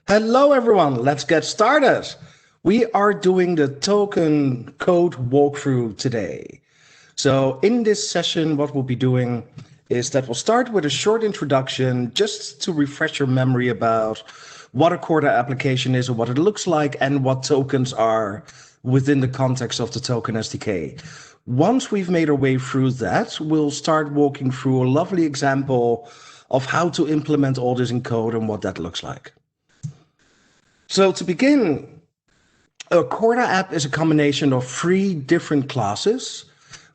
Hello, everyone. Let's get started. We are doing the token code walkthrough today. So in this session, what we'll be doing is that we'll start with a short introduction just to refresh your memory about what a Corda application is and what it looks like and what tokens are within the context of the token SDK. Once we've made our way through that, we'll start walking through a lovely example of how to implement all this in code and what that looks like. So to begin, a Corda app is a combination of three different classes,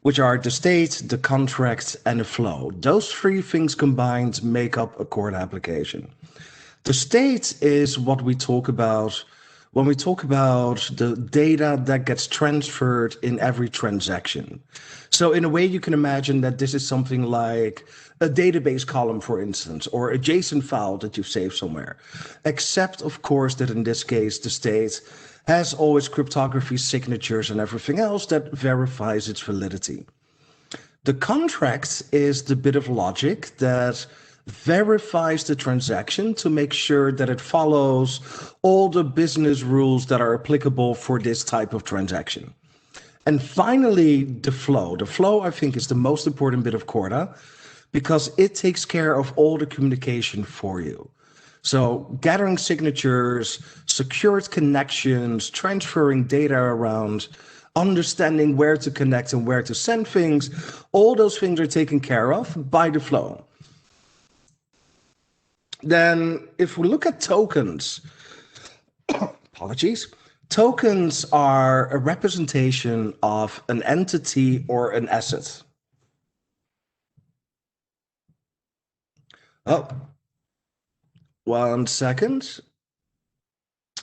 which are the state, the contract, and the flow. Those three things combined make up a Corda application. The state is what we talk about when we talk about the data that gets transferred in every transaction. So in a way, you can imagine that this is something like a database column, for instance, or a JSON file that you've saved somewhere. Except, of course, that in this case, the state has always cryptography, signatures, and everything else that verifies its validity. The contract is the bit of logic that verifies the transaction to make sure that it follows all the business rules that are applicable for this type of transaction. And finally, the flow. The flow, I think, is the most important bit of Corda because it takes care of all the communication for you. So gathering signatures, secured connections, transferring data around, understanding where to connect and where to send things, all those things are taken care of by the flow. Then if we look at tokens, apologies, tokens are a representation of an entity or an asset. Oh, 1 second.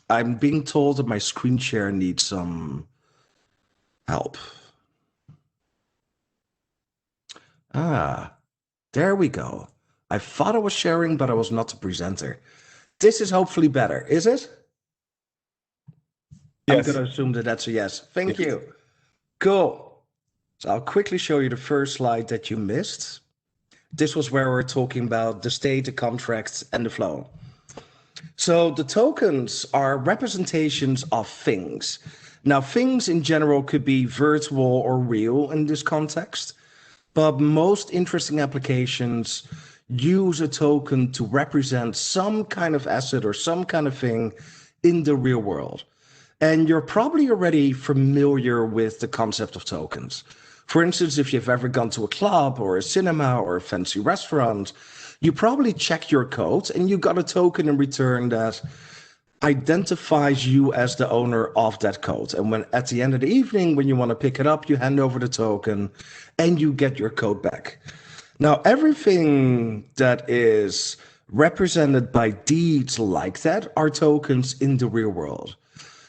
I'm being told that my screen share needs some help. There we go. I thought I was sharing, but I was not the presenter. This is hopefully better, is it? Yes. I'm going to assume that that's a yes. Thank you. Cool. So I'll quickly show you the first slide that you missed. This was where we're talking about the state, the contract, and the flow. So the tokens are representations of things. Now, things in general could be virtual or real in this context, but most interesting applications use a token to represent some kind of asset or some kind of thing in the real world. And you're probably already familiar with the concept of tokens. For instance, if you've ever gone to a club or a cinema or a fancy restaurant, you probably check your code and you got a token in return that identifies you as the owner of that code. And when at the end of the evening, when you want to pick it up, you hand over the token and you get your code back. Now, everything that is represented by deeds like that are tokens in the real world.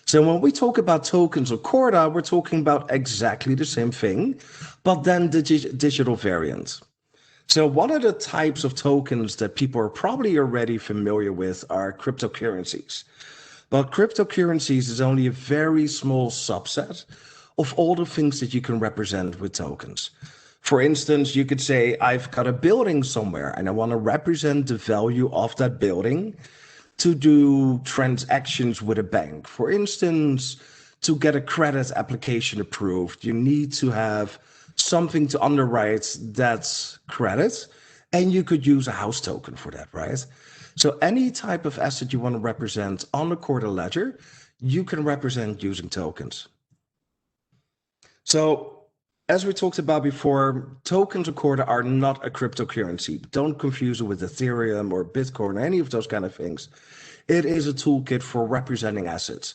So when we talk about tokens of Corda, we're talking about exactly the same thing, but then the digital variant. So one of the types of tokens that people are probably already familiar with are cryptocurrencies. But cryptocurrencies is only a very small subset of all the things that you can represent with tokens. For instance, you could say, I've got a building somewhere and I want to represent the value of that building to do transactions with a bank. For instance, to get a credit application approved, you need to have something to underwrite that credit, and you could use a house token for that, right? So any type of asset you want to represent on the Corda ledger, you can represent using tokens. So as we talked about before, tokens of Corda are not a cryptocurrency. Don't confuse it with Ethereum or Bitcoin or any of those kind of things. It is a toolkit for representing assets.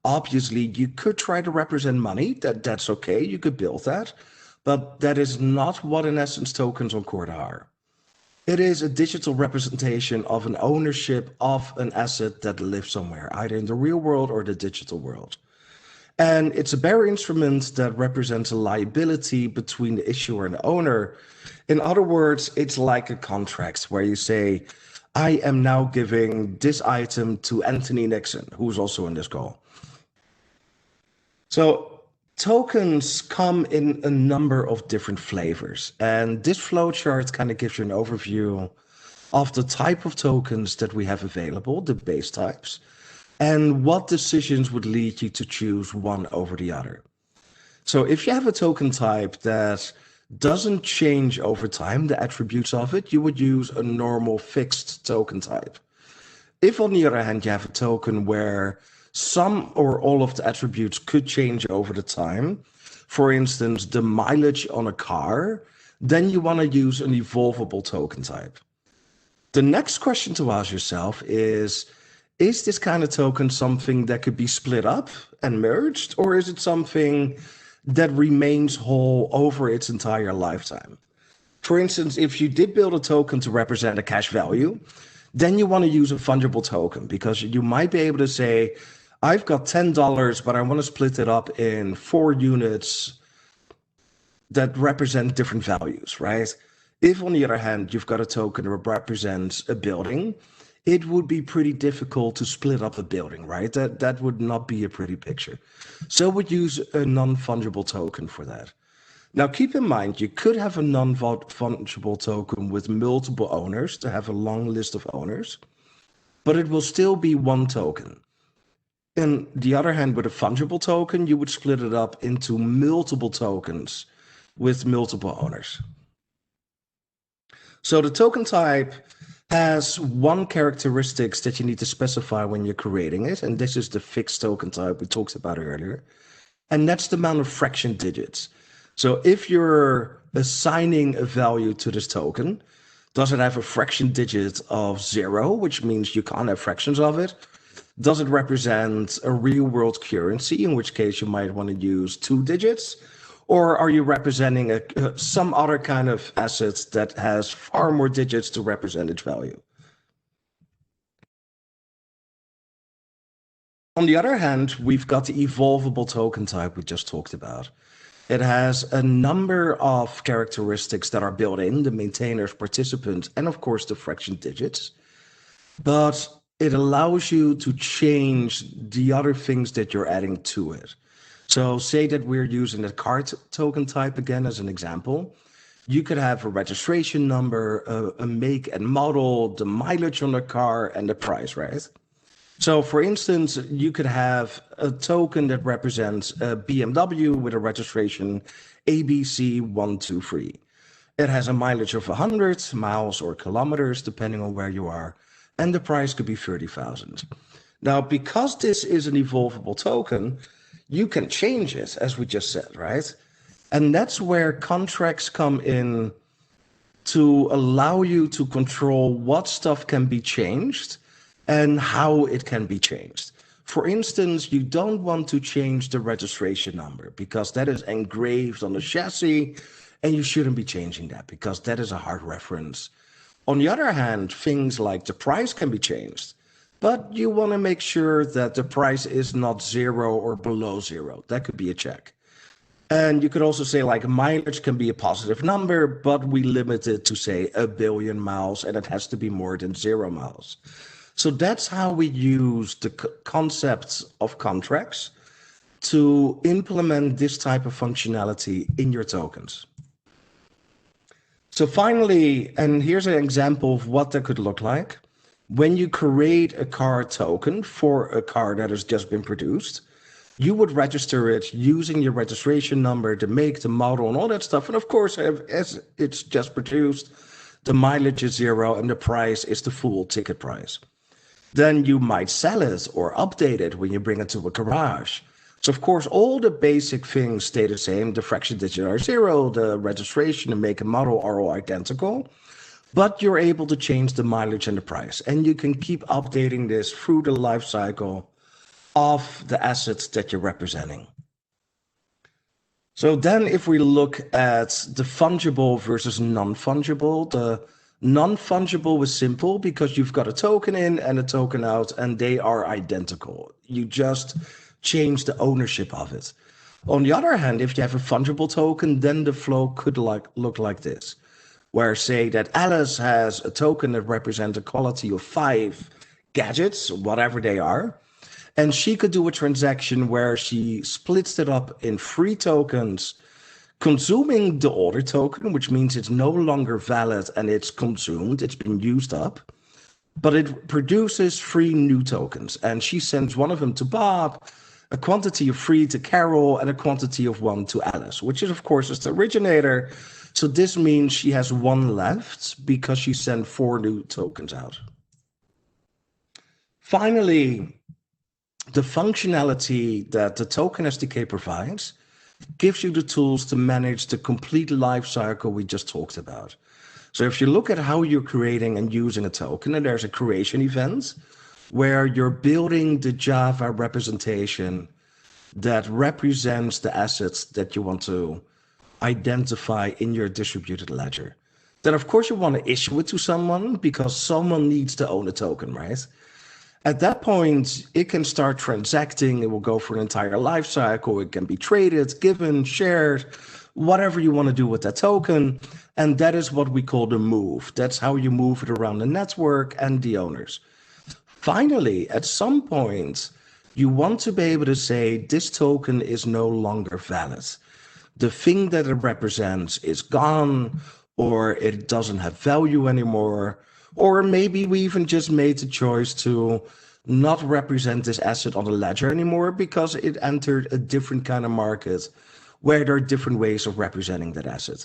Obviously, you could try to represent money. That's okay. You could build that. But that is not what, in essence, tokens on Corda are. It is a digital representation of an ownership of an asset that lives somewhere, either in the real world or the digital world. And it's a bearer instrument that represents a liability between the issuer and the owner. In other words, it's like a contract where you say, I am now giving this item to Anthony Nixon, who's also in this call. So tokens come in a number of different flavors. And this flowchart kind of gives you an overview of the type of tokens that we have available, the base types, and what decisions would lead you to choose one over the other. So if you have a token type that doesn't change over time, the attributes of it, you would use a normal fixed token type. If, on the other hand, you have a token where some or all of the attributes could change over the time, for instance, the mileage on a car, then you want to use an evolvable token type. The next question to ask yourself is this kind of token something that could be split up and merged, or is it something that remains whole over its entire lifetime? For instance, if you did build a token to represent a cash value, then you want to use a fungible token because you might be able to say, I've got $10, but I want to split it up in 4 units that represent different values, right? If, on the other hand, you've got a token that represents a building, it would be pretty difficult to split up a building, right? That would not be a pretty picture. So we'd use a non-fungible token for that. Now, keep in mind, you could have a non-fungible token with multiple owners to have a long list of owners, but it will still be one token. On the other hand, with a fungible token, you would split it up into multiple tokens with multiple owners. So the token type has one characteristics that you need to specify when you're creating it, and this is the fixed token type we talked about earlier, and that's the amount of fraction digits. So if you're assigning a value to this token, does it have a fraction digit of 0, which means you can't have fractions of it? Does it represent a real world currency, in which case you might want to use 2 digits? Or are you representing some other kind of asset that has far more digits to represent its value? On the other hand, we've got the evolvable token type we just talked about. It has a number of characteristics that are built in, the maintainers, participants, and of course the fraction digits. But it allows you to change the other things that you're adding to it. So say that we're using the car token type again as an example. You could have a registration number, a make and model, the mileage on the car, and the price, right? So for instance, you could have a token that represents a BMW with a registration ABC123. It has a mileage of 100 miles or kilometers, depending on where you are, and the price could be 30,000. Now, because this is an evolvable token, you can change it, as we just said, right? And that's where contracts come in to allow you to control what stuff can be changed and how it can be changed. For instance, you don't want to change the registration number because that is engraved on the chassis, and you shouldn't be changing that because that is a hard reference. On the other hand, things like the price can be changed, but you want to make sure that the price is not 0 or below 0. That could be a check. And you could also say like mileage can be a positive number, but we limit it to say 1 billion miles, and it has to be more than 0 miles. So that's how we use the concepts of contracts to implement this type of functionality in your tokens. So finally, and here's an example of what that could look like. When you create a car token for a car that has just been produced, you would register it using your registration number, the make, the model, and all that stuff. And of course, as it's just produced, the mileage is 0 and the price is the full ticket price. Then you might sell it or update it when you bring it to a garage. So of course, all the basic things stay the same. The fraction digits are 0, the registration, the make and model are all identical, but you're able to change the mileage and the price. And you can keep updating this through the life cycle of the assets that you're representing. So then if we look at the fungible versus non-fungible, the non-fungible was simple because you've got a token in and a token out and they are identical. You just change the ownership of it. On the other hand, if you have a fungible token, then the flow could look like this, where say that Alice has a token that represents a quality of 5 gadgets, whatever they are. And she could do a transaction where she splits it up in 3 tokens, consuming the older token, which means it's no longer valid and it's consumed, it's been used up, but it produces 3 new tokens. And she sends one of them to Bob, a quantity of 3 to Carol, and a quantity of 1 to Alice, which is, of course, is the originator. So this means she has 1 left because she sent 4 new tokens out. Finally, the functionality that the token SDK provides gives you the tools to manage the complete life cycle we just talked about. So if you look at how you're creating and using a token, and there's a creation event where you're building the Java representation that represents the assets that you want to identify in your distributed ledger. Then of course you want to issue it to someone because someone needs to own a token, right? At that point, it can start transacting. It will go for an entire life cycle. It can be traded, given, shared, whatever you want to do with that token. And that is what we call the move. That's how you move it around the network and the owners. Finally, at some point, you want to be able to say this token is no longer valid. The thing that it represents is gone, or it doesn't have value anymore. Or maybe we even just made the choice to not represent this asset on the ledger anymore because it entered a different kind of market where there are different ways of representing that asset.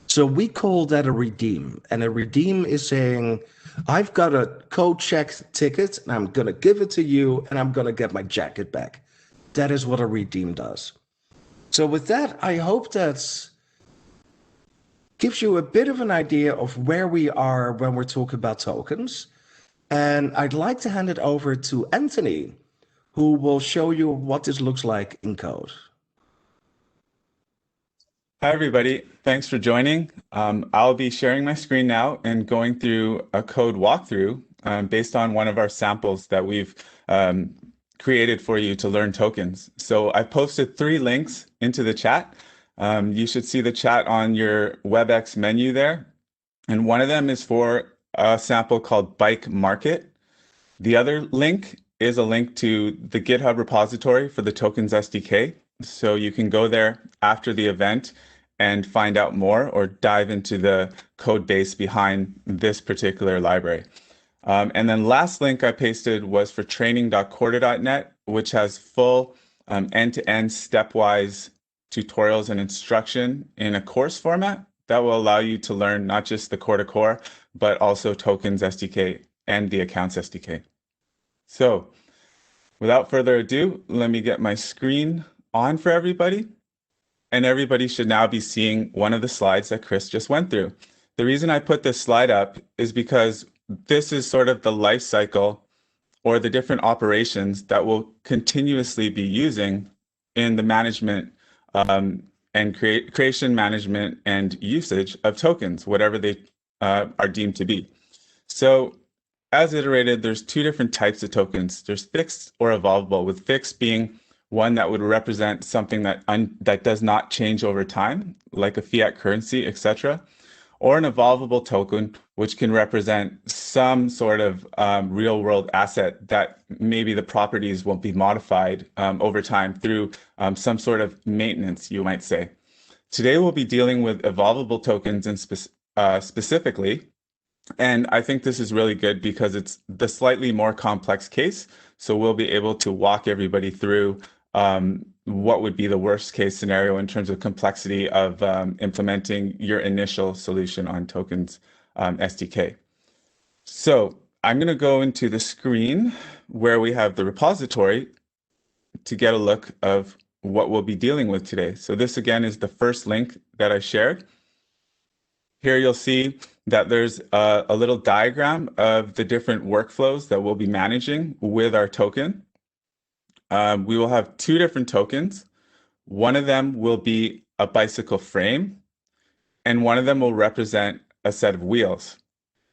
So we call that a redeem. And a redeem is saying, I've got a code checked ticket and I'm going to give it to you and I'm going to get my jacket back. That is what a redeem does. So with that, I hope that gives you a bit of an idea of where we are when we're talking about tokens. And I'd like to hand it over to Anthony, who will show you what this looks like in code. Hi, everybody. Thanks for joining. I'll be sharing my screen now and going through a code walkthrough based on one of our samples that we've created for you to learn tokens. So I posted 3 links into the chat. You should see the chat on your WebEx menu there. And one of them is for a sample called Bike Market. The other link is a link to the GitHub repository for the Tokens SDK. So you can go there after the event and find out more or dive into the code base behind this particular library. And then last link I pasted was for training.corda.net, which has full end-to-end stepwise tutorials and instruction in a course format that will allow you to learn not just the Corda core, but also Tokens SDK and the Accounts SDK. So without further ado, let me get my screen on for everybody. And everybody should now be seeing one of the slides that Chris just went through. The reason I put this slide up is because this is sort of the life cycle or the different operations that we'll continuously be using in the management and creation, management, and usage of tokens, whatever they are deemed to be. So as iterated, there's 2 different types of tokens. There's fixed or evolvable, with fixed being one that would represent something that does not change over time, like a fiat currency, etc., or an evolvable token, which can represent some sort of real-world asset that maybe the properties won't be modified over time through some sort of maintenance, you might say. Today, we'll be dealing with evolvable tokens specifically, and I think this is really good because it's the slightly more complex case, so we'll be able to walk everybody through what would be the worst case scenario in terms of complexity of implementing your initial solution on Tokens SDK. So I'm going to go into the screen where we have the repository to get a look of what we'll be dealing with today. So this again is the first link that I shared. Here you'll see that there's a little diagram of the different workflows that we'll be managing with our token. We will have 2 different tokens. One of them will be a bicycle frame, and one of them will represent a set of wheels.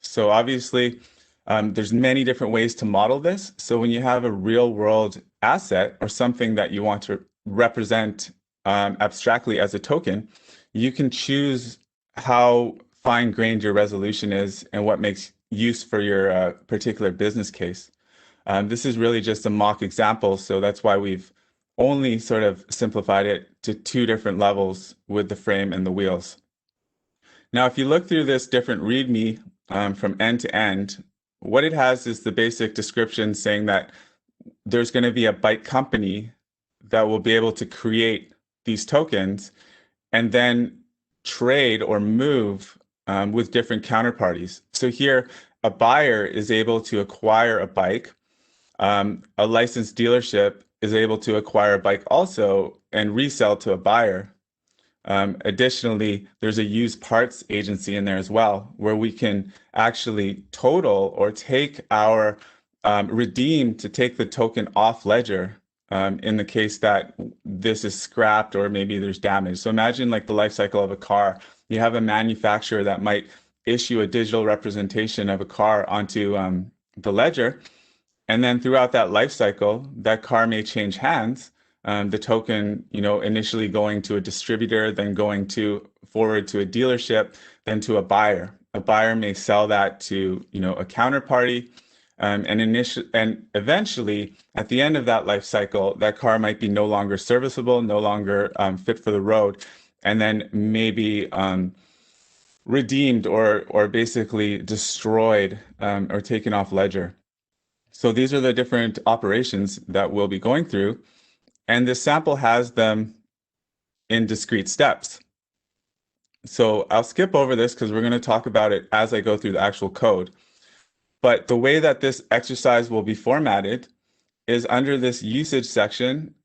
So obviously, there's many different ways to model this. So when you have a real world asset or something that you want to represent abstractly as a token, you can choose how fine-grained your resolution is and what makes use for your particular business case. This is really just a mock example, so that's why we've only sort of simplified it to two different levels with the frame and the wheels. Now, if you look through this different README from end to end, what it has is the basic description saying that there's going to be a bike company that will be able to create these tokens and then trade or move with different counterparties. So here, a buyer is able to acquire a bike. A licensed dealership is able to acquire a bike also and resell to a buyer. Additionally, there's a used parts agency in there as well, where we can actually total or take our redeem to take the token off ledger in the case that this is scrapped or maybe there's damage. So imagine like the life cycle of a car. You have a manufacturer that might issue a digital representation of a car onto the ledger. And then throughout that life cycle, that car may change hands. The token, initially going to a distributor, then going forward to a dealership, then to a buyer. A buyer may sell that to, a counterparty. And eventually, at the end of that life cycle, that car might be no longer serviceable, no longer fit for the road, and then maybe redeemed or basically destroyed or taken off ledger. So these are the different operations that we'll be going through. And this sample has them in discrete steps. So I'll skip over this because we're going to talk about it as I go through the actual code. But the way that this exercise will be formatted is under this usage section,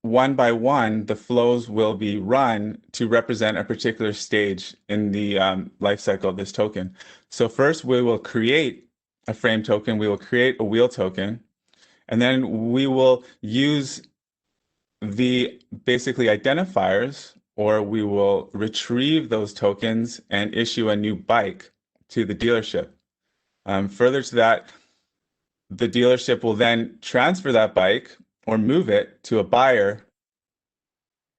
one by one, the flows will be run to represent a particular stage in the life cycle of this token. So first, we will create a frame token, we will create a wheel token, and then we will use the basically identifiers, or we will retrieve those tokens and issue a new bike to the dealership. Further to that, the dealership will then transfer that bike or move it to a buyer,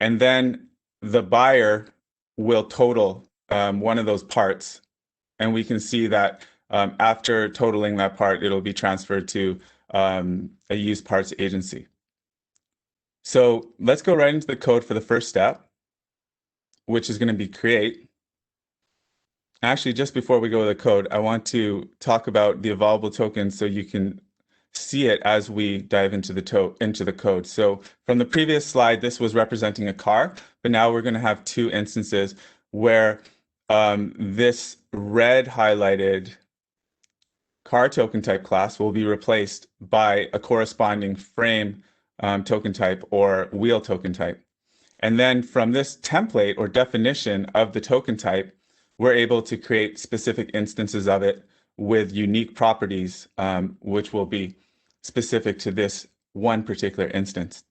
and then the buyer will total one of those parts. And we can see that after totaling that part, it'll be transferred to a used parts agency. So let's go right into the code for the first step, which is going to be create. Actually, just before we go to the code, I want to talk about the evolvable token so you can see it as we dive into the code. So from the previous slide, this was representing a car, but now we're going to have two instances where this red highlighted car token type class will be replaced by a corresponding frame token type or wheel token type. And then from this template or definition of the token type, we're able to create specific instances of it with unique properties, which will be specific to this one particular instance.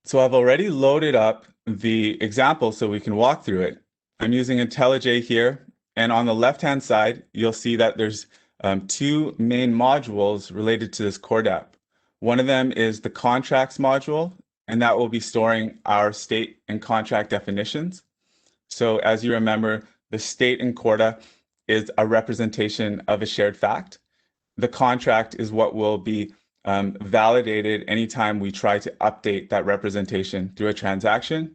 So I've already loaded up the example so we can walk through it. I'm using IntelliJ here, and on the left-hand side, you'll see that there's two main modules related to this CorDapp. One of them is the contracts module, and that will be storing our state and contract definitions. So as you remember, the state in Corda is a representation of a shared fact. The contract is what will be validated anytime we try to update that representation through a transaction.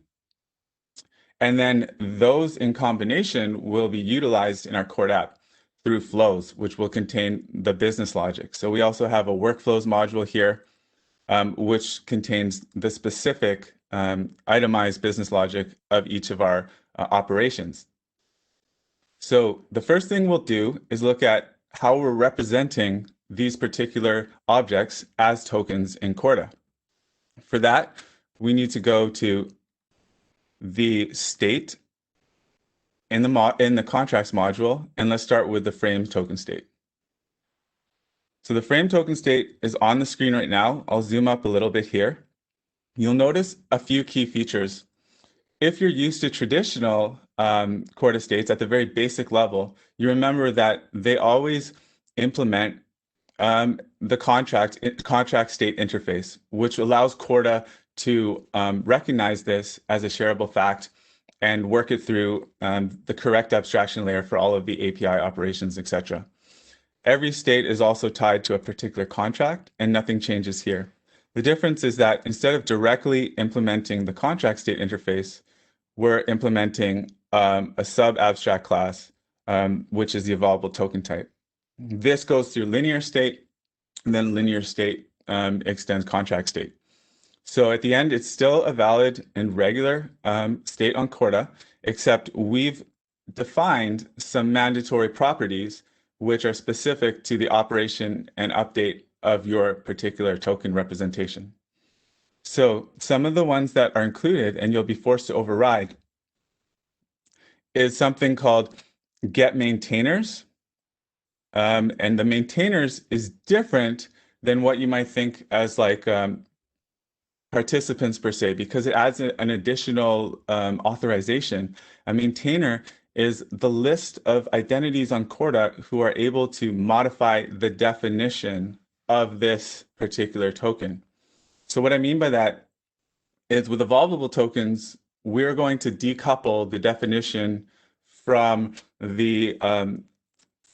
And then those in combination will be utilized in our CorDapp through flows, which will contain the business logic. So we also have a workflows module here, which contains the specific itemized business logic of each of our operations. So the first thing we'll do is look at how we're representing these particular objects as tokens in Corda. For that, we need to go to the state in the contracts module, and let's start with the frame token state. So the frame token state is on the screen right now. I'll zoom up a little bit here. You'll notice a few key features. If you're used to traditional Corda states at the very basic level, you remember that they always implement the contract state interface, which allows Corda to recognize this as a shareable fact and work it through the correct abstraction layer for all of the API operations, etc. every state is also tied to a particular contract, and nothing changes here. The difference is that instead of directly implementing the contract state interface, we're implementing a sub-abstract class, which is the evolvable token type. This goes through linear state, and then linear state extends contract state. So at the end, it's still a valid and regular state on Corda, except we've defined some mandatory properties which are specific to the operation and update of your particular token representation. So some of the ones that are included and you'll be forced to override is something called get maintainers. And the maintainers is different than what you might think as like participants per se, because it adds an additional authorization. A maintainer is the list of identities on Corda who are able to modify the definition of this particular token. So what I mean by that is with evolvable tokens, we're going to decouple the definition from the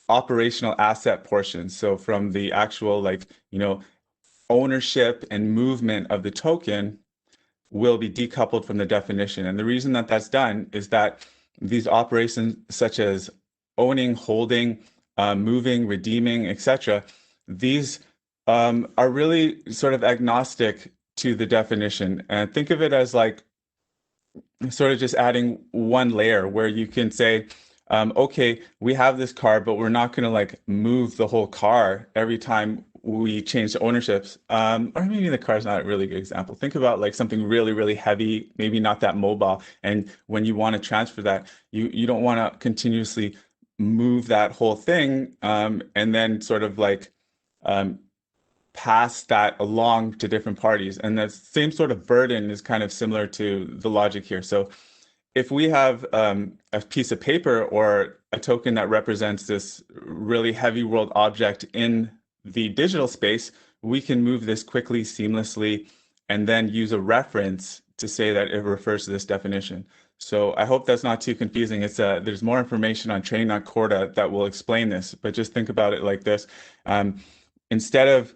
operational asset portion. So from the actual ownership and movement of the token will be decoupled from the definition. And the reason that that's done is that these operations such as owning, holding, moving, redeeming, etc., these are really sort of agnostic to the definition. And think of it as like sort of just adding one layer where you can say, okay, we have this car, but we're not going to like move the whole car every time we change ownerships. Or maybe the car is not a really good example. Think about like something really, really heavy, maybe not that mobile. And when you want to transfer that, you don't want to continuously move that whole thing and then sort of like pass that along to different parties. And that same sort of burden is kind of similar to the logic here. So if we have a piece of paper or a token that represents this really heavy world object in the digital space, we can move this quickly, seamlessly, and then use a reference to say that it refers to this definition. So I hope that's not too confusing. There's more information on training.corda that will explain this, but just think about it like this. Instead of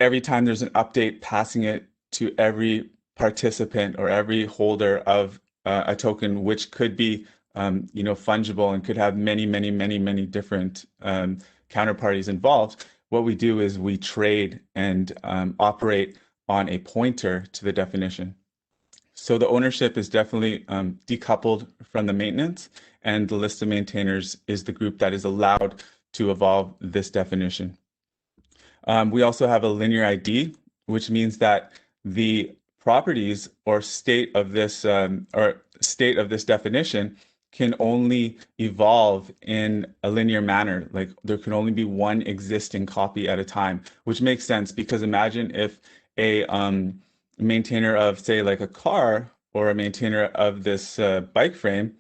every time there's an update, passing it to every participant or every holder of a token, which could be fungible and could have many different counterparties involved, what we do is we trade and operate on a pointer to the definition. So the ownership is definitely decoupled from the maintenance, and the list of maintainers is the group that is allowed to evolve this definition. We also have a linear ID, which means that the properties or state of this definition can only evolve in a linear manner. Like there can only be one existing copy at a time, which makes sense because imagine if a maintainer of, say, like a car or a maintainer of this bike frame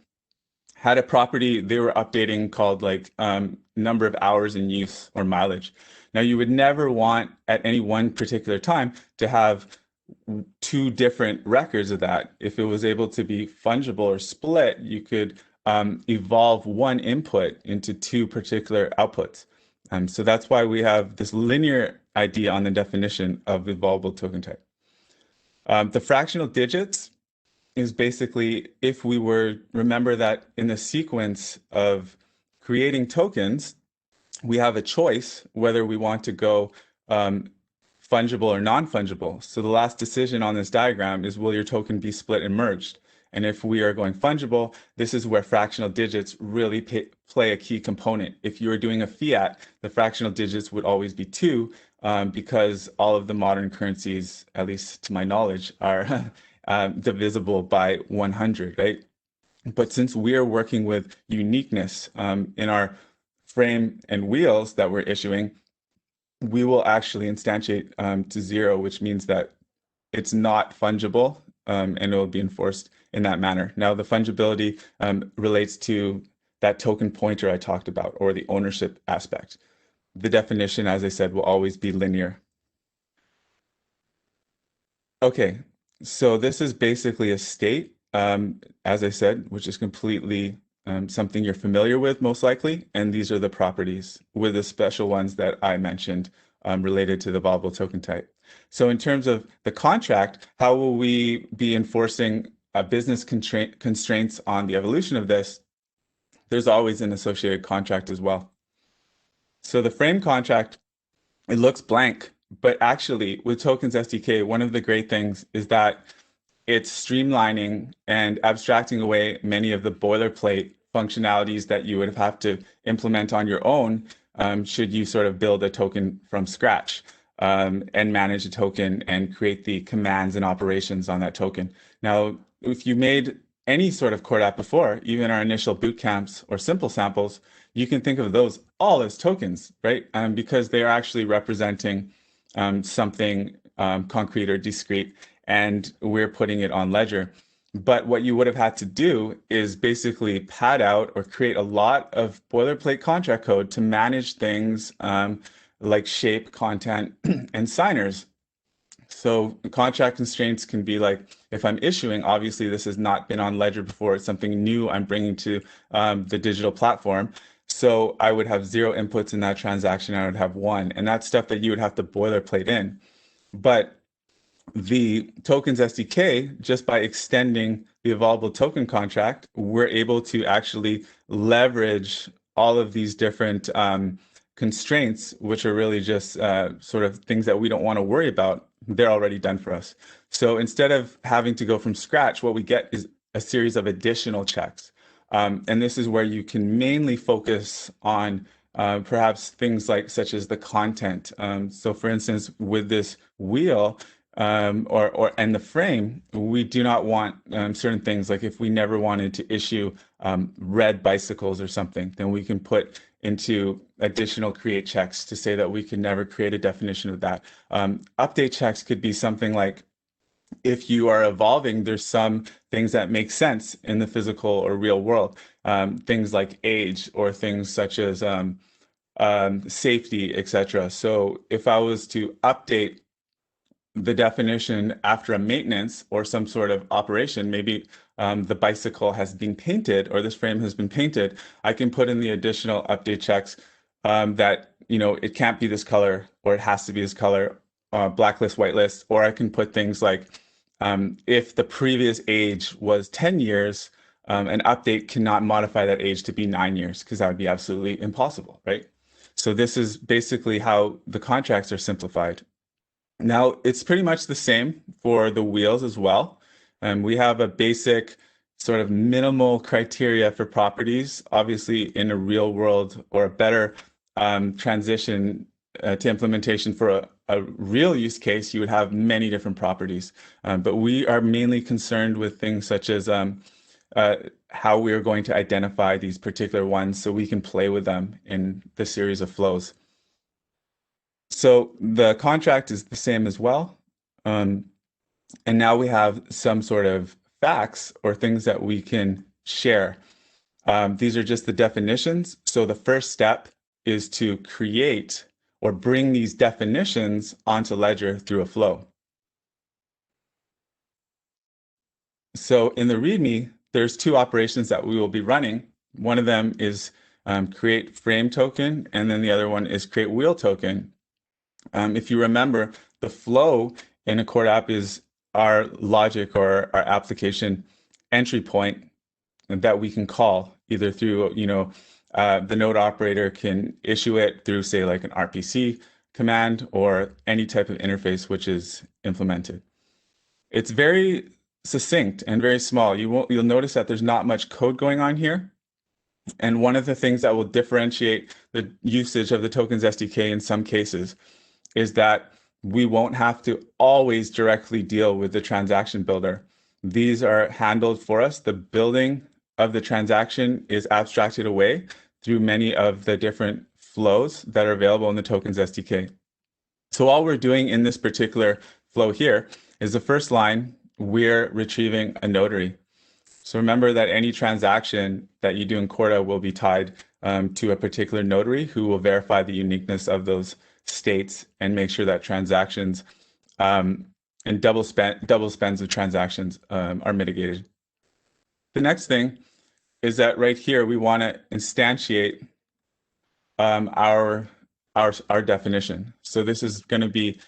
had a property they were updating called like number of hours in use or mileage. Now, you would never want at any one particular time to have two different records of that. If it was able to be fungible or split, you could evolve one input into two particular outputs. So that's why we have this linear ID on the definition of evolvable token type. The fractional digits is basically if we remember that in the sequence of creating tokens, we have a choice whether we want to go fungible or non-fungible. So the last decision on this diagram is, will your token be split and merged? And if we are going fungible, this is where fractional digits really play a key component. If you are doing a fiat, the fractional digits would always be 2 because all of the modern currencies, at least to my knowledge, are divisible by 100, right? But since we are working with uniqueness in our frame and wheels that we're issuing, we will actually instantiate to 0, which means that it's not fungible and it will be enforced in that manner. Now, the fungibility relates to that token pointer I talked about, or the ownership aspect. The definition, as I said, will always be linear. Okay, so this is basically a state, as I said, which is completely something you're familiar with, most likely, and these are the properties with the special ones that I mentioned related to the evolvable token type. So in terms of the contract, how will we be enforcing business constraints on the evolution of this? There's always an associated contract as well. So the frame contract, it looks blank, but actually with Tokens SDK, one of the great things is that it's streamlining and abstracting away many of the boilerplate functionalities that you would have to implement on your own should you sort of build a token from scratch and manage a token and create the commands and operations on that token. Now, if you made any sort of CorDapp before, even our initial boot camps or simple samples, you can think of those all as tokens, right? Because they are actually representing something concrete or discrete, and we're putting it on Ledger. But what you would have had to do is basically pad out or create a lot of boilerplate contract code to manage things like shape, content, and signers. So contract constraints can be like, if I'm issuing, obviously this has not been on Ledger before, it's something new I'm bringing to the digital platform. So I would have 0 inputs in that transaction, I would have 1, and that's stuff that you would have to boilerplate in. But the Tokens SDK, just by extending the evolvable token contract, we're able to actually leverage all of these different constraints, which are really just sort of things that we don't want to worry about. They're already done for us. So instead of having to go from scratch, what we get is a series of additional checks. And this is where you can mainly focus on perhaps things like such as the content. So for instance, with this wheel, and the frame, we do not want certain things, like if we never wanted to issue red bicycles or something, then we can put into additional create checks to say that we can never create a definition of that. Update checks could be something like, if you are evolving, there's some things that make sense in the physical or real world, things like age or things such as safety, etc. So if I was to update the definition after a maintenance or some sort of operation, maybe the bicycle has been painted or this frame has been painted, I can put in the additional update checks that, it can't be this color or it has to be this color, blacklist, whitelist, or I can put things like if the previous age was 10 years, an update cannot modify that age to be 9 years, because that would be absolutely impossible, right? So this is basically how the contracts are simplified. Now, it's pretty much the same for the wheels as well. We have a basic sort of minimal criteria for properties. Obviously, in a real world or a better transition to implementation for a real use case, you would have many different properties. But we are mainly concerned with things such as how we are going to identify these particular ones so we can play with them in the series of flows. So the contract is the same as well. And now we have some sort of facts or things that we can share. These are just the definitions. So the first step is to create or bring these definitions onto Ledger through a flow. So in the README, there's 2 operations that we will be running. One of them is create frame token, and then the other one is create wheel token. If you remember, the flow in a CorDapp is our logic or our application entry point that we can call either through, the node operator can issue it through, say, like an RPC command or any type of interface which is implemented. It's very succinct and very small. You'll notice that there's not much code going on here. And one of the things that will differentiate the usage of the Tokens SDK in some cases is that we won't have to always directly deal with the transaction builder. These are handled for us. The building of the transaction is abstracted away through many of the different flows that are available in the Tokens SDK. So all we're doing in this particular flow here is the first line, we're retrieving a notary. So remember that any transaction that you do in Corda will be tied to a particular notary who will verify the uniqueness of those states and make sure that transactions and double spends of transactions are mitigated. The next thing is that right here, we want to instantiate our definition. So this is going to be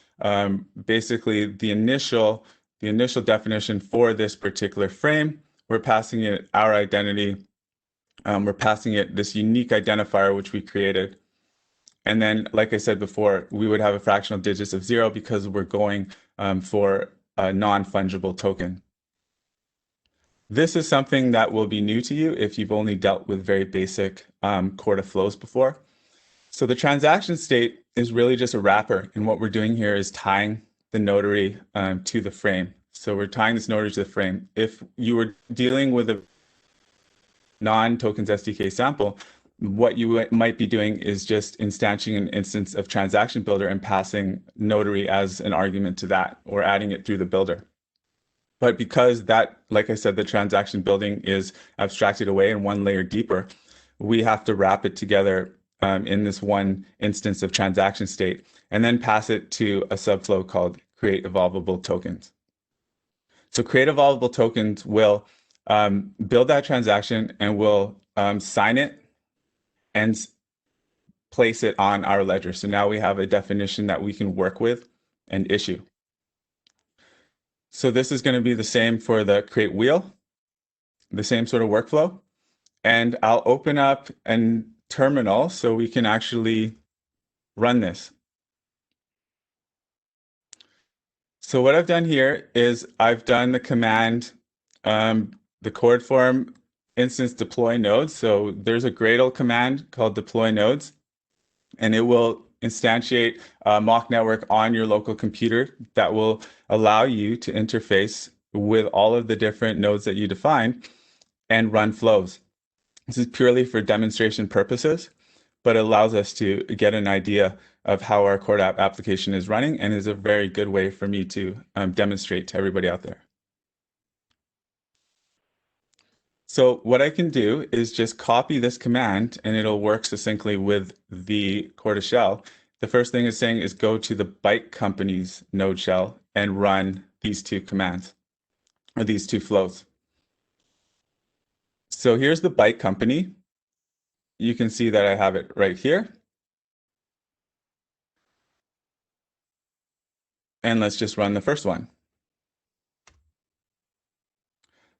basically the initial definition for this particular frame. We're passing it our identity. We're passing it this unique identifier, which we created. And then, like I said before, we would have a fractional digits of 0 because we're going for a non-fungible token. This is something that will be new to you if you've only dealt with very basic Corda flows before. So the transaction state is really just a wrapper. And what we're doing here is tying the notary to the frame. So we're tying this notary to the frame. If you were dealing with a non-tokens SDK sample, what you might be doing is just instantiating an instance of transaction builder and passing notary as an argument to that, or adding it through the builder. But because that, like I said, the transaction building is abstracted away and one layer deeper, we have to wrap it together in this one instance of transaction state, and then pass it to a subflow called create evolvable tokens. So create evolvable tokens will build that transaction and will sign it and place it on our ledger. So now we have a definition that we can work with and issue. So this is going to be the same for the create wheel, the same sort of workflow. And I'll open up a terminal so we can actually run this. So what I've done here is I've done the command, the cord form instance deploy nodes. So there's a Gradle command called deploy nodes, and it will instantiate a mock network on your local computer that will allow you to interface with all of the different nodes that you define and run flows. This is purely for demonstration purposes, but it allows us to get an idea of how our CorDapp application is running, and is a very good way for me to demonstrate to everybody out there. So what I can do is just copy this command, and it'll work succinctly with the Corda shell. The first thing it's saying is go to the bike company's node shell and run these two commands, or these two flows. So here's the bike company. You can see that I have it right here. And let's just run the first one.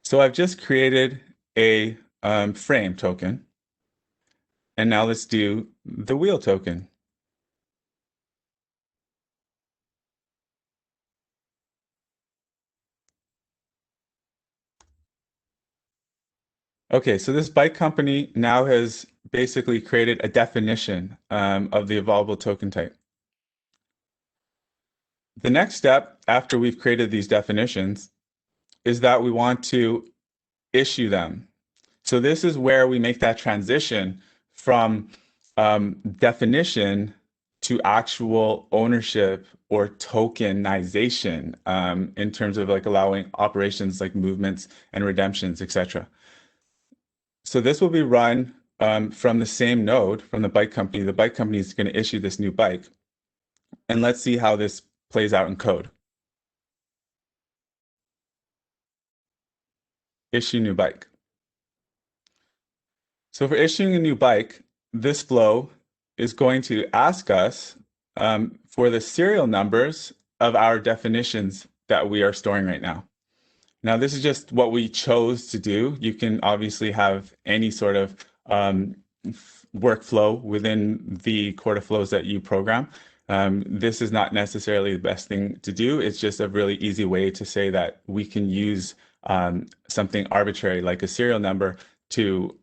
So I've just created a frame token. And now let's do the wheel token. Okay, so this bike company now has basically created a definition of the evolvable token type. The next step after we've created these definitions is that we want to issue them. So this is where we make that transition from definition to actual ownership or tokenization in terms of like allowing operations like movements and redemptions, etc. So this will be run from the same node from the bike company. The bike company is going to issue this new bike. And let's see how this plays out in code. Issue new bike. So for issuing a new bike, this flow is going to ask us for the serial numbers of our definitions that we are storing right now. Now, this is just what we chose to do. You can obviously have any sort of workflow within the Corda flows that you program. This is not necessarily the best thing to do. It's just a really easy way to say that we can use something arbitrary like a serial number to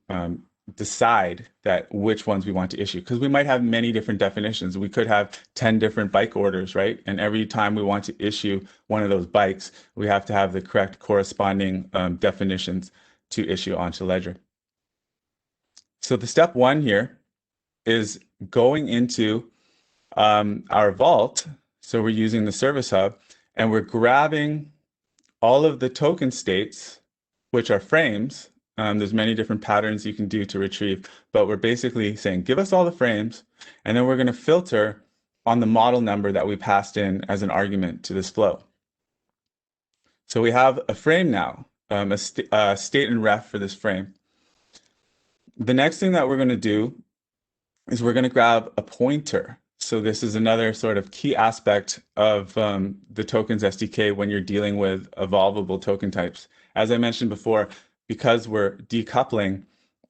decide that which ones we want to issue, because we might have many different definitions. We could have 10 different bike orders, right? And every time we want to issue one of those bikes, we have to have the correct corresponding definitions to issue onto Ledger. So the step one here is going into our vault. So we're using the service hub, and we're grabbing all of the token states, which are frames. There's many different patterns you can do to retrieve, but we're basically saying, give us all the frames, and then we're going to filter on the model number that we passed in as an argument to this flow. So we have a frame now, a state and ref for this frame. the next thing that we're going to do is we're going to grab a pointer. So this is another sort of key aspect of the Tokens SDK when you're dealing with evolvable token types. As I mentioned before, because we're decoupling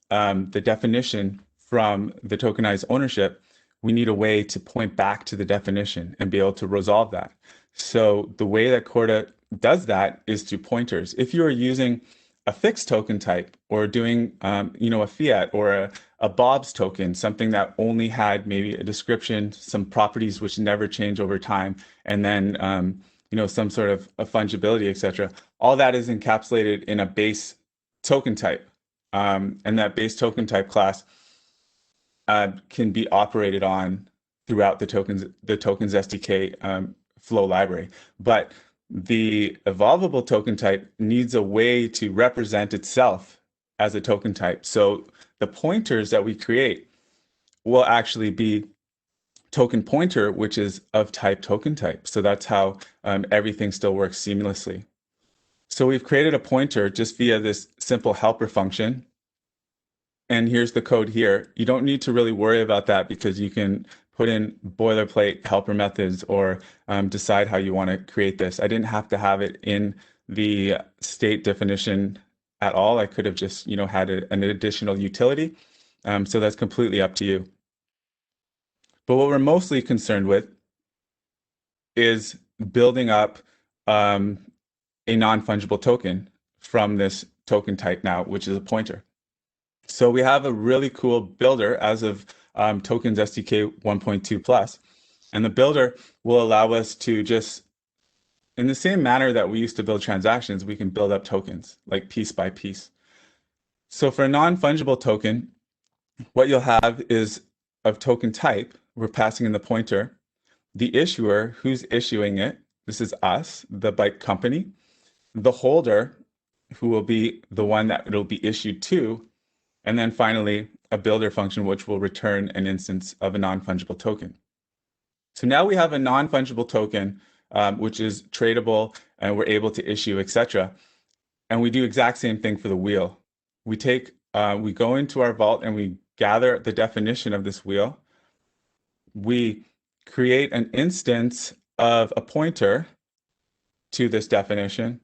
the definition from the tokenized ownership, we need a way to point back to the definition and be able to resolve that. So the way that Corda does that is through pointers. If you are using a fixed token type or doing a fiat or a Bob's token, something that only had maybe a description, some properties which never change over time, and then some sort of a fungibility, etc. All that is encapsulated in a base token type, and that base token type class can be operated on throughout the tokens SDK flow library. But the evolvable token type needs a way to represent itself as a token type. So the pointers that we create will actually be token pointer, which is of type token type. So that's how everything still works seamlessly. So we've created a pointer just via this simple helper function. And here's the code here. You don't need to really worry about that because you can put in boilerplate helper methods or decide how you want to create this. I didn't have to have it in the state definition at all. I could have just had an additional utility. So that's completely up to you. But what we're mostly concerned with is building up a non-fungible token from this token type now, which is a pointer. So we have a really cool builder as of Tokens SDK 1.2 plus. And the builder will allow us to just, in the same manner that we used to build transactions, we can build up tokens, like piece by piece. So for a non-fungible token, what you'll have is of token type, we're passing in the pointer, the issuer who's issuing it, this is us, the bike company, the holder, who will be the one that it'll be issued to, and then finally, a builder function, which will return an instance of a non-fungible token. So now we have a non-fungible token, which is tradable, and we're able to issue, etc. And we do exact same thing for the wheel. We go into our vault and we gather the definition of this wheel. We create an instance of a pointer to this definition,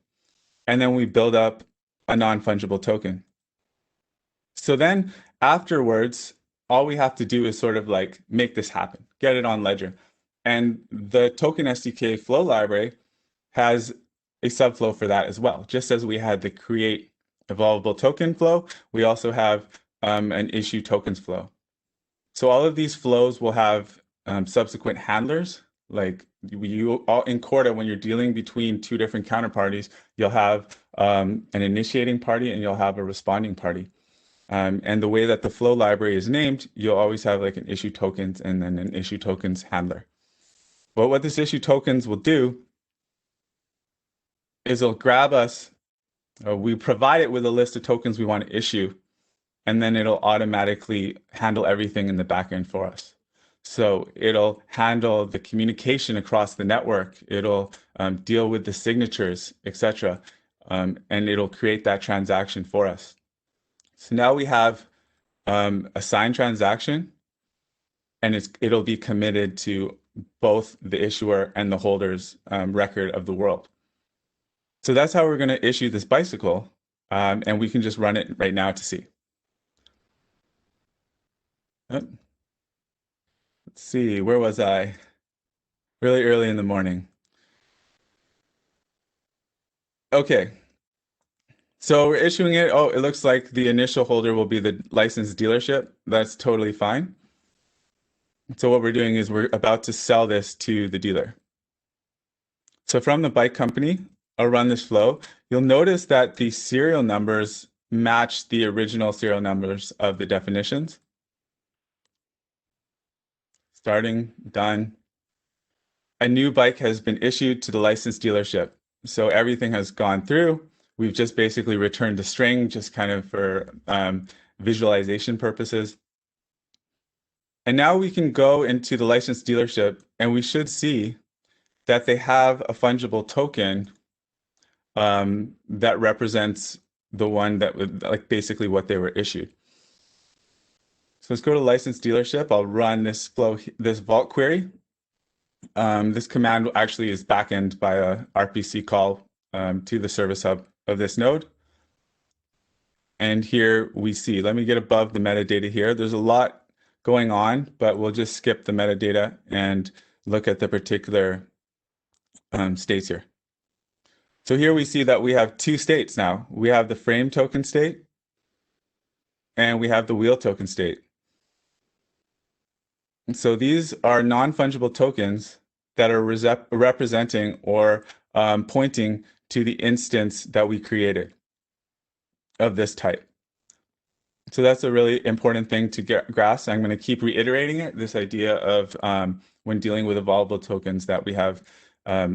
and then we build up a non-fungible token. So then afterwards, all we have to do is sort of like make this happen, get it on Ledger. And the Token SDK flow library has a subflow for that as well. Just as we had the create evolvable token flow, we also have an issue tokens flow. So all of these flows will have subsequent handlers. Like in Corda, when you're dealing between two different counterparties, you'll have an initiating party and you'll have a responding party. And the way that the flow library is named, you'll always have like an issue tokens and then an issue tokens handler. But what this issue tokens will do is it'll grab us, we provide it with a list of tokens we want to issue, and then it'll automatically handle everything in the backend for us. So it'll handle the communication across the network, it'll deal with the signatures, etc. And it'll create that transaction for us. So now we have a signed transaction, and it'll be committed to both the issuer and the holder's record of the world. So that's how we're going to issue this bicycle, and we can just run it right now to see. Let's see, where was I? Really early in the morning. Okay. So we're issuing it. Oh, it looks like the initial holder will be the licensed dealership. That's totally fine. So what we're doing is we're about to sell this to the dealer. So from the bike company, I'll run this flow. You'll notice that the serial numbers match the original serial numbers of the definitions. Starting, done. A new bike has been issued to the licensed dealership. So everything has gone through. We've just basically returned the string just kind of for visualization purposes. And now we can go into the licensed dealership and we should see that they have a fungible token that represents the one that would, like basically what they were issued. So let's go to license dealership. I'll run this flow, this vault query. This command actually is backend by a RPC call to the service hub of this node. And here we see, let me get above the metadata here. There's a lot going on, but we'll just skip the metadata and look at the particular states here. So here we see that we have two states now. We have the frame token state and we have the wheel token state. And so these are non-fungible tokens that are representing or pointing to the instance that we created of this type. So that's a really important thing to grasp. I'm going to keep reiterating it, this idea of when dealing with evolvable tokens that we have a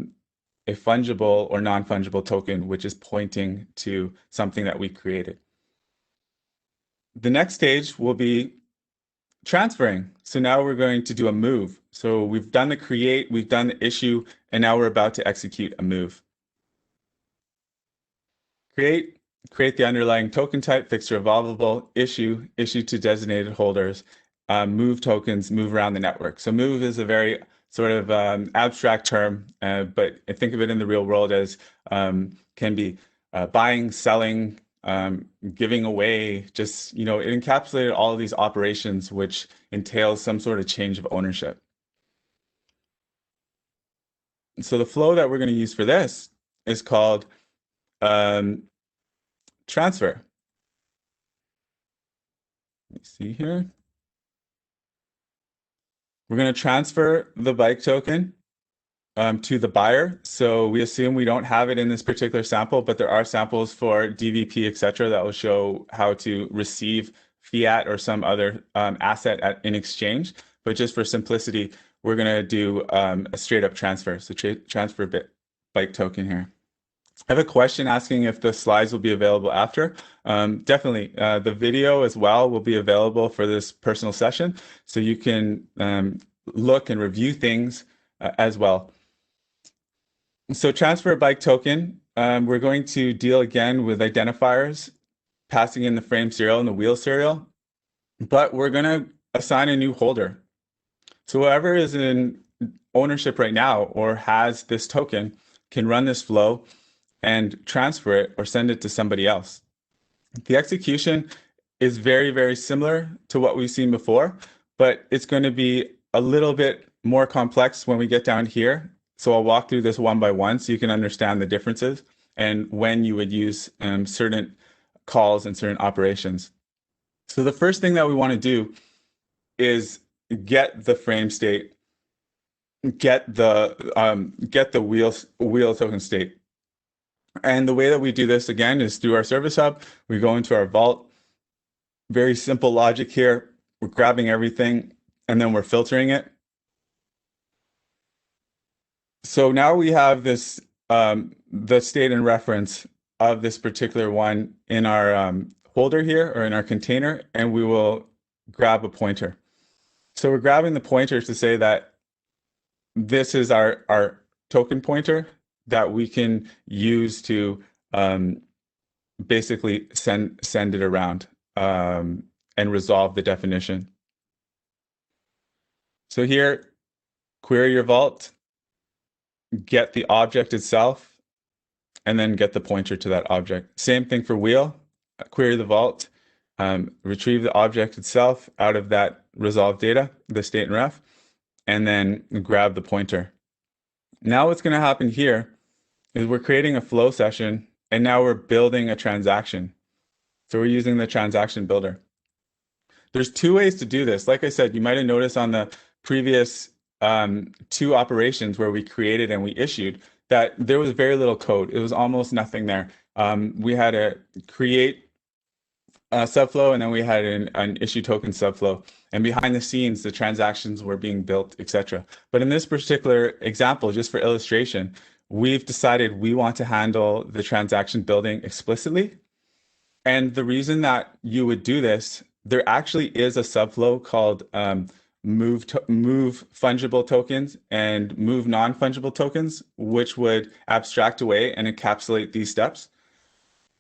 fungible or non-fungible token, which is pointing to something that we created. The next stage will be transferring. So now we're going to do a move. So we've done the create, we've done the issue, and now we're about to execute a move. Create the underlying token type, fixed or evolvable, issue to designated holders, move tokens, move around the network. So move is a very sort of abstract term, but think of it in the real world as can be buying, selling, giving away, just, it encapsulated all of these operations, which entails some sort of change of ownership. So the flow that we're going to use for this is called transfer. Let me see here. We're going to transfer the bike token to the buyer. So we assume we don't have it in this particular sample, but there are samples for DVP, etc., that will show how to receive fiat or some other asset in exchange. But just for simplicity, we're going to do a straight up transfer. So transfer bike token here. I have a question asking if the slides will be available after. Definitely. The video as well will be available for this personal session. So you can look and review things as well. So transfer a bike token. We're going to deal again with identifiers, passing in the frame serial and the wheel serial, but we're going to assign a new holder. So whoever is in ownership right now or has this token can run this flow and transfer it or send it to somebody else. The execution is very, very similar to what we've seen before, but it's going to be a little bit more complex when we get down here. So I'll walk through this one by one so you can understand the differences and when you would use certain calls and certain operations. So the first thing that we want to do is get the frame state, get the wheel token state. And the way that we do this again is through our service hub. We go into our vault. Very simple logic here. We're grabbing everything and then we're filtering it. So now we have this the state and reference of this particular one in our holder here or in our container, and we will grab a pointer. So we're grabbing the pointer to say that this is our token pointer that we can use to basically send it around and resolve the definition. So here, query your vault, get the object itself, and then get the pointer to that object. Same thing for wheel, query the vault, retrieve the object itself out of that resolved data, the state and ref, and then grab the pointer. Now what's going to happen here is we're creating a flow session, and now we're building a transaction. So we're using the transaction builder. There's two ways to do this. Like I said, you might have noticed on the previous two operations where we created and we issued that there was very little code. It was almost nothing there. We had a create subflow, and then we had an issue token subflow. And behind the scenes, the transactions were being built, etc. But in this particular example, just for illustration, we've decided we want to handle the transaction building explicitly. And the reason that you would do this, there actually is a subflow called move fungible tokens and move non-fungible tokens, which would abstract away and encapsulate these steps.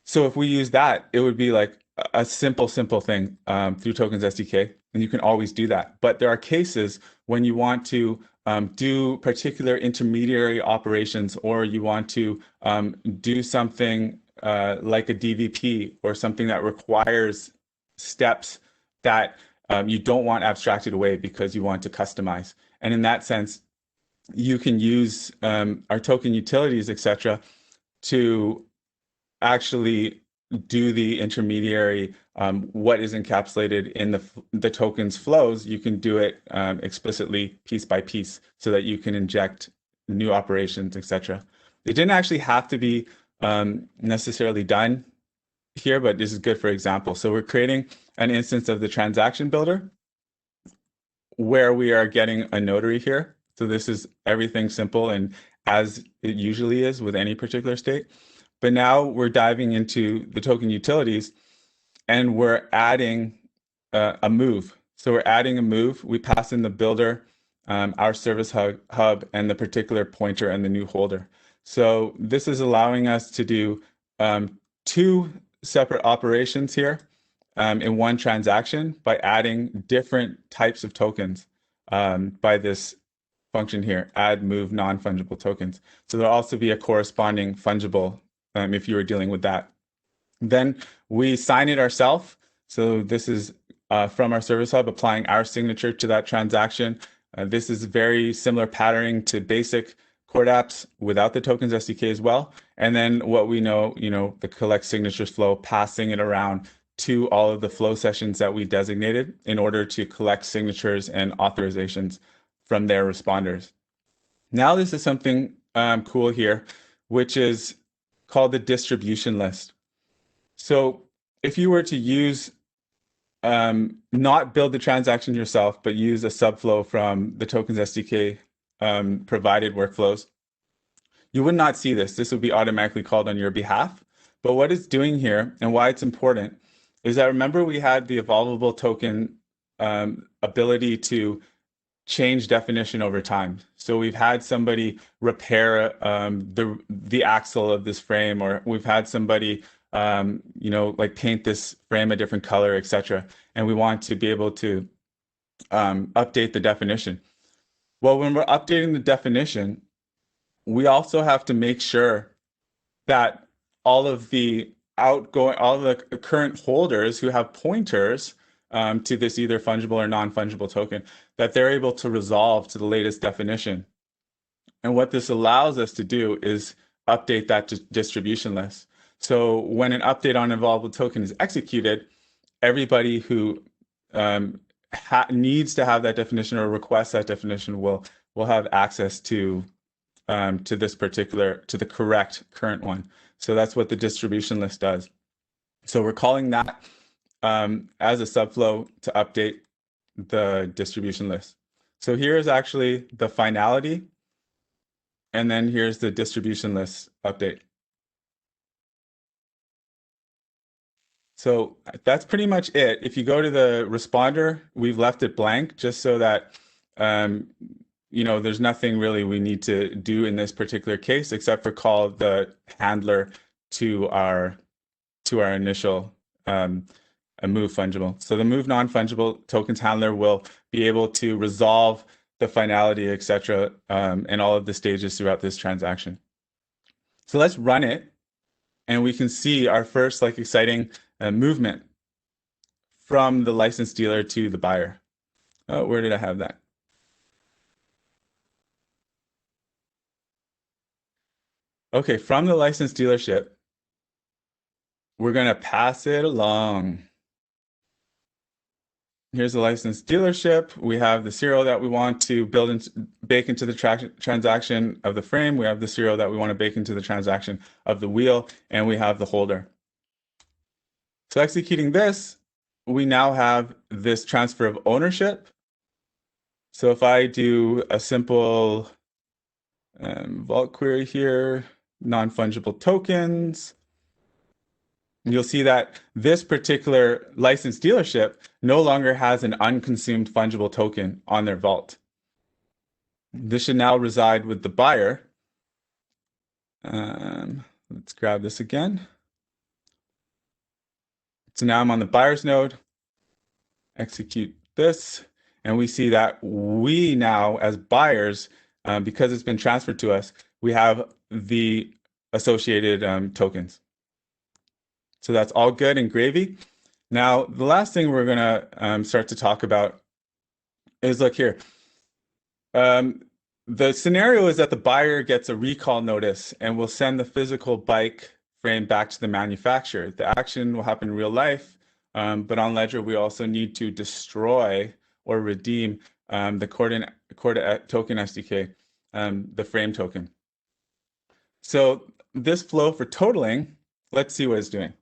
So if we use that, it would be like a simple thing through Tokens SDK. and you can always do that. But there are cases when you want to do particular intermediary operations, or you want to do something like a DVP, or something that requires steps that you don't want abstracted away because you want to customize. And in that sense, you can use our token utilities, etc., to actually do the intermediary, what is encapsulated in the token's flows. You can do it explicitly piece by piece so that you can inject new operations, etc. It didn't actually have to be necessarily done here, but this is good for example. So we're creating an instance of the transaction builder where we are getting a notary here. So this is everything simple and as it usually is with any particular state. But now we're diving into the token utilities and we're adding a move. So we're adding a move. We pass in the builder, our service hub, and the particular pointer and the new holder. So this is allowing us to do two separate operations here in one transaction by adding different types of tokens by this function here, add move non-fungible tokens. So there'll also be a corresponding fungible if you were dealing with that. Then we sign it ourselves. So this is from our service hub, applying our signature to that transaction. This is very similar patterning to basic CorDapps without the tokens SDK as well. And then what we know, the collect signatures flow, passing it around to all of the flow sessions that we designated in order to collect signatures and authorizations from their responders. Now this is something cool here, which is called the distribution list. So if you were to use, not build the transaction yourself, but use a subflow from the tokens SDK provided workflows, you would not see this. This would be automatically called on your behalf. But what it's doing here and why it's important is that, remember, we had the evolvable token ability to change definition over time. So we've had somebody repair the axle of this frame, or we've had somebody like paint this frame a different color, etc. And we want to be able to update the definition. Well, when we're updating the definition, we also have to make sure that all of the current holders who have pointers to this either fungible or non-fungible token, that they're able to resolve to the latest definition. And what this allows us to do is update that distribution list. So when an update on an evolvable token is executed, everybody who needs to have that definition or requests that definition will have access to the correct current one. So that's what the distribution list does. So we're calling that as a subflow to update the distribution list. So here's actually the finality, and then here's the distribution list update. So that's pretty much it. If you go to the responder, we've left it blank just so that there's nothing really we need to do in this particular case except for call the handler to our initial a move fungible. So the move non-fungible tokens handler will be able to resolve the finality, etc., and all of the stages throughout this transaction. So let's run it, and we can see our first exciting movement from the licensed dealer to the buyer. Oh, where did I have that? Okay, from the licensed dealership, we're going to pass it along. Here's the licensed dealership. We have the serial that we want to bake into the transaction of the frame. We have the serial that we want to bake into the transaction of the wheel, and we have the holder. So executing this, we now have this transfer of ownership. So if I do a simple vault query here, non-fungible tokens, you'll see that this particular licensed dealership no longer has an unconsumed fungible token on their vault. This should now reside with the buyer. Let's grab this again. So now I'm on the buyer's node, execute this, and we see that we now, as buyers, because it's been transferred to us, we have the associated tokens. So that's all good and gravy. Now, the last thing we're gonna start to talk about is, look here. The scenario is that the buyer gets a recall notice and will send the physical bike frame back to the manufacturer. The action will happen in real life, but on Ledger, we also need to destroy or redeem the Corda Token SDK, the frame token. So this flow for totaling, let's see what it's doing.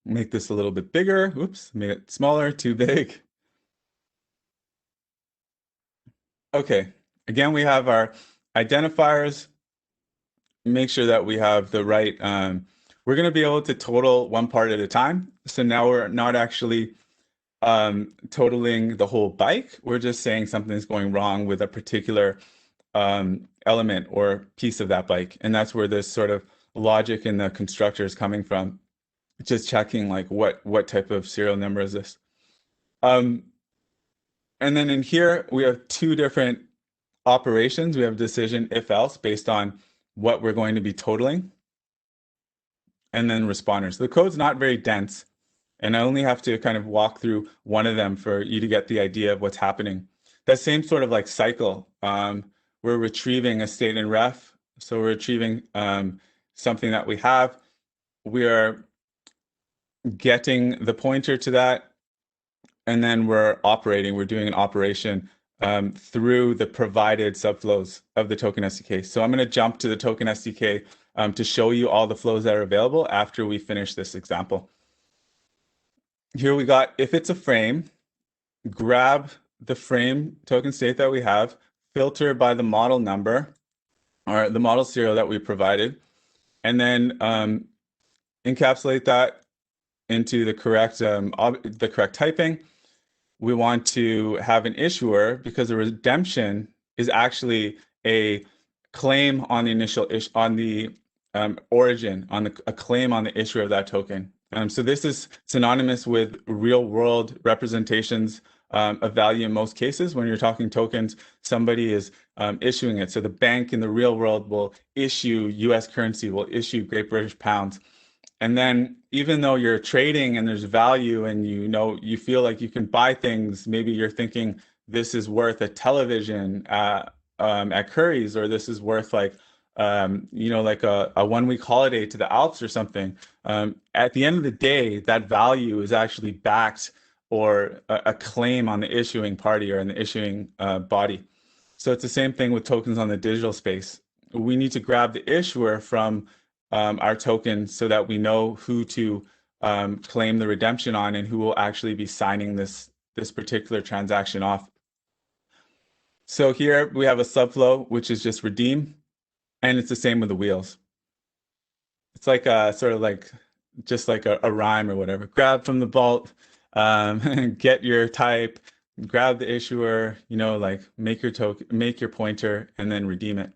Make this a little bit bigger. Oops, made it smaller, too big. Okay, again, we have our identifiers. Make sure that we have the right, we're gonna be able to total one part at a time. So now we're not actually totaling the whole bike. We're just saying something's going wrong with a particular element or piece of that bike. And that's where this sort of logic in the constructor is coming from. Just checking like what type of serial number is this. And then in here, we have two different operations. We have decision if else based on what we're going to be totaling. And then responders. The code's not very dense, and I only have to kind of walk through one of them for you to get the idea of what's happening. That same sort of like cycle, we're retrieving a state in ref. So we're retrieving something that we have. We are getting the pointer to that, and then we're doing an operation through the provided subflows of the token SDK. So I'm going to jump to the token SDK to show you all the flows that are available after we finish this example. Here we got, if it's a frame, grab the frame token state that we have, filter by the model number or the model serial that we provided, and then encapsulate that into the correct typing. We want to have an issuer because a redemption is actually a claim on the initial origin, a claim on the issuer of that token. So this is synonymous with real world representations of value in most cases. When you're talking tokens, somebody is issuing it. So the bank in the real world will issue US currency, will issue Great British pounds. And then even though you're trading and there's value and you feel like you can buy things, maybe you're thinking this is worth a television at Curry's, or this is worth like like a 1 week holiday to the Alps or something. At the end of the day, that value is actually backed or a claim on the issuing party or in the issuing body. So it's the same thing with tokens on the digital space. We need to grab the issuer from our token so that we know who to claim the redemption on and who will actually be signing this particular transaction off. So here we have a subflow, which is just redeem, and it's the same with the wheels. It's like sort of like just like a rhyme or whatever. Grab from the vault, get your type, grab the issuer, like make your pointer, and then redeem it.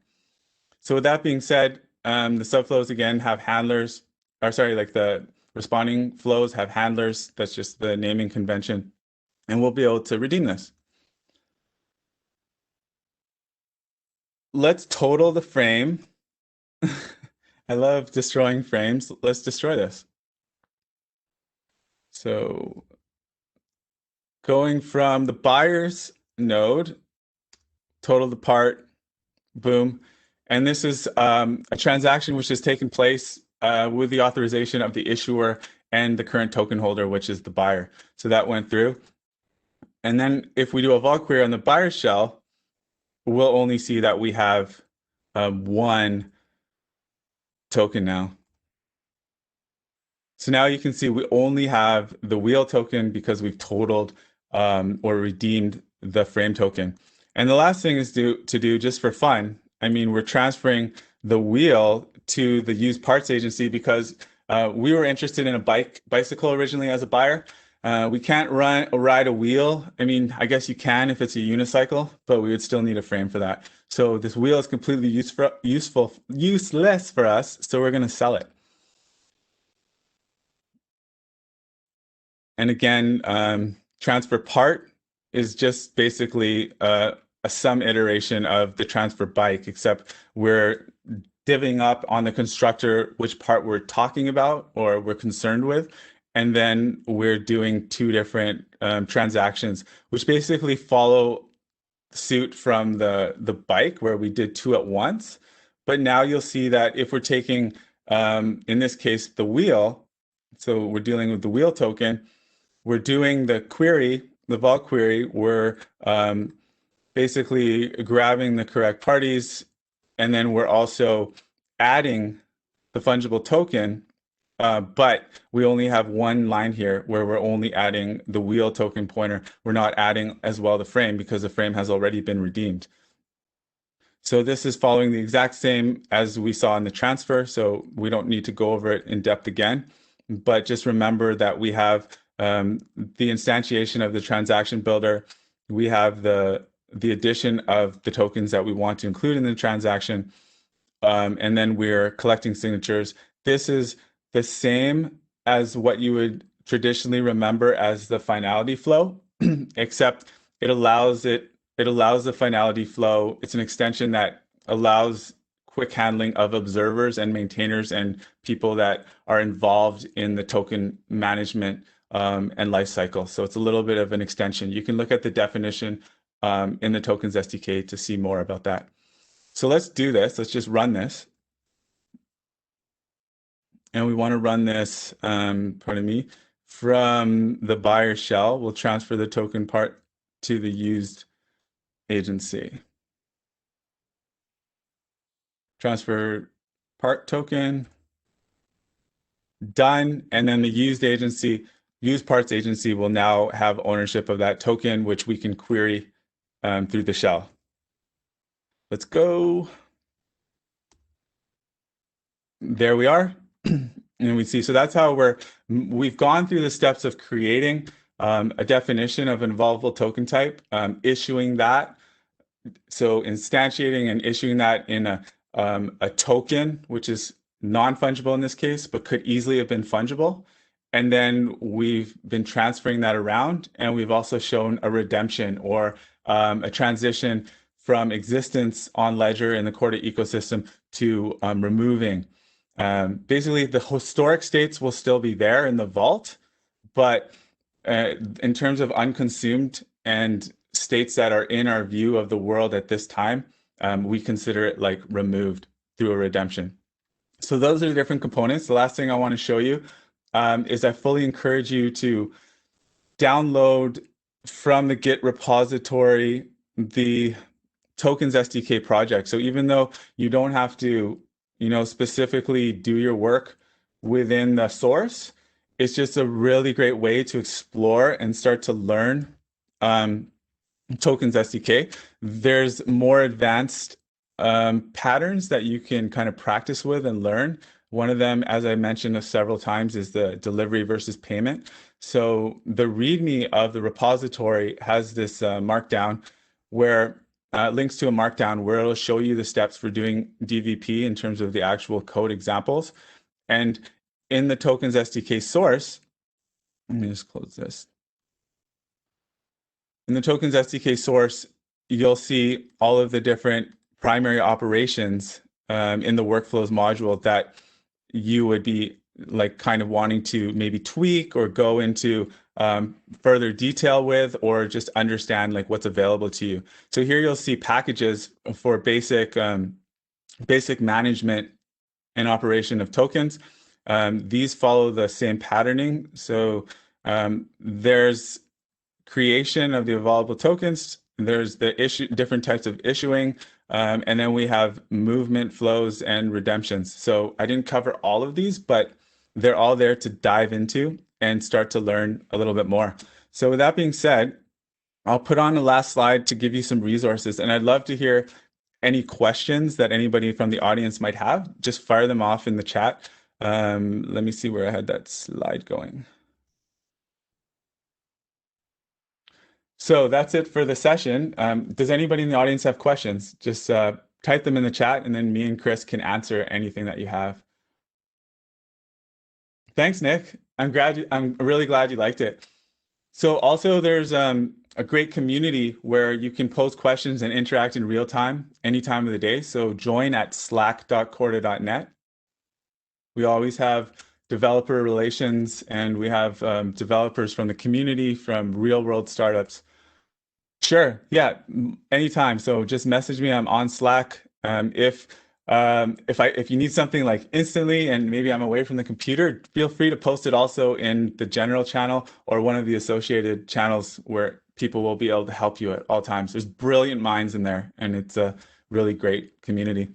So with that being said, the subflows again have handlers, like the responding flows have handlers. That's just the naming convention, and we'll be able to redeem this. Let's total the frame. I love destroying frames. Let's destroy this. So going from the buyer's node, total the part, boom. And this is a transaction which has taken place with the authorization of the issuer and the current token holder, which is the buyer. So that went through. And then if we do a vol query on the buyer shell, we'll only see that we have one token now. So now you can see we only have the wheel token because we've totaled or redeemed the frame token. And the last thing is to do just for fun. I mean, we're transferring the wheel to the used parts agency because we were interested in a bicycle originally as a buyer, We can't ride a wheel. I mean, I guess you can if it's a unicycle, but we would still need a frame for that. So this wheel is completely useless for us. So we're going to sell it. And again, transfer part is just basically a some iteration of the transfer bike, except we're divvying up on the constructor which part we're talking about or we're concerned with. And then we're doing two different transactions, which basically follow suit from the bike where we did two at once. But now you'll see that if we're taking, in this case, the wheel, so we're dealing with the wheel token, we're doing the query, the vault query, we're basically grabbing the correct parties, and then we're also adding the fungible token, but we only have one line here where we're only adding the wheel token pointer. We're not adding as well the frame because the frame has already been redeemed. So this is following the exact same as we saw in the transfer, so we don't need to go over it in depth again. But just remember that we have the instantiation of the transaction builder. We have the addition of the tokens that we want to include in the transaction, and then we're collecting signatures. This is the same as what you would traditionally remember as the finality flow, except it allows the finality flow. It's an extension that allows quick handling of observers and maintainers and people that are involved in the token management and life cycle. So it's a little bit of an extension. You can look at the definition in the tokens SDK to see more about that. So let's do this. Let's just run this. And we want to run this, pardon me, from the buyer shell. We'll transfer the token part to the used agency. Transfer part token, done. And then the used parts agency will now have ownership of that token, which we can query through the shell. Let's go. There we are. And we see, so that's how we've gone through the steps of creating a definition of an evolvable token type, issuing that. So instantiating and issuing that in a token, which is non-fungible in this case, but could easily have been fungible. And then we've been transferring that around, and we've also shown a redemption or a transition from existence on Ledger in the Corda ecosystem to removing. Basically, the historic states will still be there in the vault, but in terms of unconsumed and states that are in our view of the world at this time, we consider it like removed through a redemption. So those are the different components. The last thing I want to show you is I fully encourage you to download from the Git repository the tokens SDK project. So even though you don't have to, specifically do your work within the source, it's just a really great way to explore and start to learn tokens SDK. There's more advanced patterns that you can kind of practice with and learn. One of them, as I mentioned several times, is the delivery versus payment. So the README of the repository has this markdown where links to a markdown where it'll show you the steps for doing DVP in terms of the actual code examples. And in the tokens SDK source, let me just close this. In the tokens SDK source, you'll see all of the different primary operations in the workflows module that you would be like kind of wanting to maybe tweak or go into further detail with, or just understand like what's available to you. So here you'll see packages for basic management and operation of tokens. These follow the same patterning. So there's creation of the evolvable tokens. There's the different types of issuing, and then we have movement, flows, and redemptions. So I didn't cover all of these, but they're all there to dive into and start to learn a little bit more. So with that being said, I'll put on the last slide to give you some resources, and I'd love to hear any questions that anybody from the audience might have. Just fire them off in the chat. Let me see where I had that slide going. So that's it for the session. Does anybody in the audience have questions? Just type them in the chat, and then me and Chris can answer anything that you have. Thanks, Nick. I'm really glad you liked it. So also there's a great community where you can post questions and interact in real time, any time of the day. So join at slack.corda.net. We always have developer relations, and we have developers from the community, from real world startups. Sure, yeah, anytime. So just message me. I'm on Slack. If you need something like instantly and maybe I'm away from the computer, feel free to post it also in the general channel or one of the associated channels where people will be able to help you at all times. There's brilliant minds in there, and it's a really great community.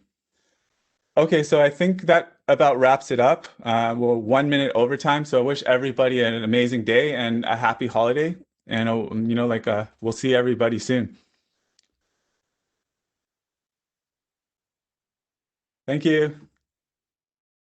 Okay, so I think that about wraps it up. We're 1 minute overtime, so I wish everybody an amazing day and a happy holiday. And we'll see everybody soon. Thank you.